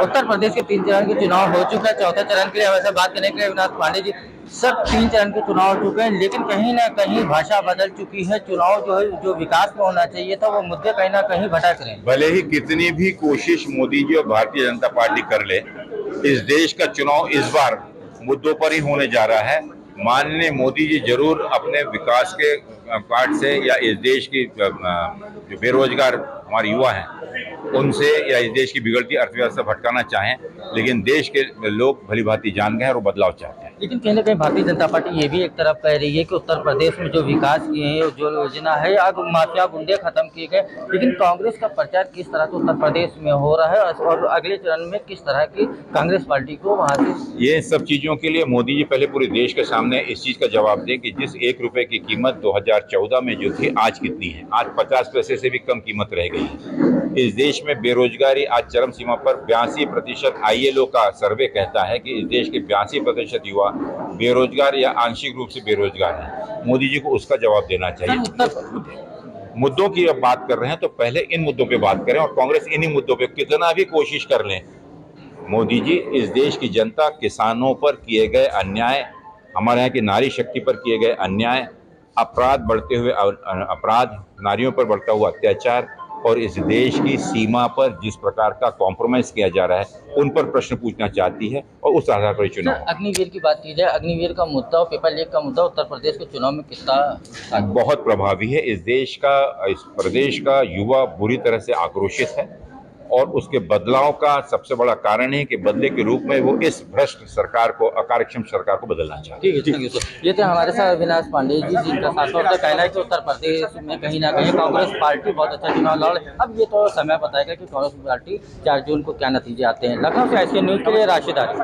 उत्तर प्रदेश के 3 चरण के चुनाव हो चुका है। चौथे चरण के लिए वैसे बात करने के लिए विनाश पांडे जी, सब 3 चरण के चुनाव हो चुके हैं, लेकिन कहीं ना कहीं भाषा बदल चुकी है। चुनाव जो है, जो विकास में होना चाहिए था, वो मुद्दे कहीं ना कहीं भटक रहे हैं। भले ही कितनी भी कोशिश मोदी जी और भारतीय जनता पार्टी कर ले, इस देश का चुनाव इस बार मुद्दों पर ही होने जा रहा है। माननीय मोदी जी जरूर अपने विकास के पार्ट से या इस देश की जो बेरोजगार हमारे युवा हैं उनसे या इस देश की बिगड़ती अर्थव्यवस्था भटकाना चाहें, लेकिन देश के लोग भली भांति जान गए हैं और वो बदलाव चाहते हैं। लेकिन कहीं ना कहीं भारतीय जनता पार्टी ये भी एक तरफ कह रही है कि उत्तर प्रदेश में जो विकास किए हैं, जो योजना है, अब माफिया गुंडे खत्म किए गए, लेकिन कांग्रेस का प्रचार किस तरह से उत्तर प्रदेश में हो रहा है और अगले चरण में किस तरह की कांग्रेस पार्टी को वहां से। ये सब चीजों के लिए मोदी जी पहले पूरे देश के सामने इस चीज का जवाब दें कि जिस 1 रुपए की कीमत 2014 में जो थी, आज कितनी है। आज 50 पैसे से भी कम कीमत रह गई है। इस देश में बेरोजगारी आज चरम सीमा पर 82%। ILO का सर्वे कहता है कि इस देश के 82% युवा बेरोजगार या आंशिक रूप से बेरोजगार हैं। मोदी जी को उसका जवाब देना चाहिए। मुद्दों की अब बात कर रहे हैं तो पहले इन मुद्दों पे बात करें, और कांग्रेस इन्हीं मुद्दों पे कितना भी कोशिश कर लें, मोदी जी इस देश की जनता, किसानों पर किए गए अन्याय, हमारे यहाँ की नारी शक्ति पर किए गए अन्याय, अपराध बढ़ते हुए अपराध, नारियों पर बढ़ता हुआ अत्याचार और इस देश की सीमा पर जिस प्रकार का कॉम्प्रोमाइज किया जा रहा है, उन पर प्रश्न पूछना चाहती है और उस आधार पर चुनाव। अग्निवीर की बात की जाए, अग्निवीर का मुद्दा और पेपर लीक का मुद्दा उत्तर प्रदेश के चुनाव में कितना बहुत प्रभावी है। इस प्रदेश का युवा बुरी तरह से आक्रोशित है और उसके बदलाव का सबसे बड़ा कारण है कि बदले के रूप में वो इस भ्रष्ट सरकार को, अकार्यक्षम सरकार को बदलना चाहते हैं। ठीक है, थैंक यू सर। ये थे हमारे साथ अविनाश पांडे जी, जिनका साफ तौर पर कहना है कि उत्तर प्रदेश में कहीं ना कहीं कांग्रेस पार्टी बहुत अच्छा चुनाव लड़ रही है। अब ये तो समय बताएगा कि कांग्रेस पार्टी 4 जून को क्या नतीजे आते हैं। लखनऊ से SK न्यूज के लिए राशिद आरिफ।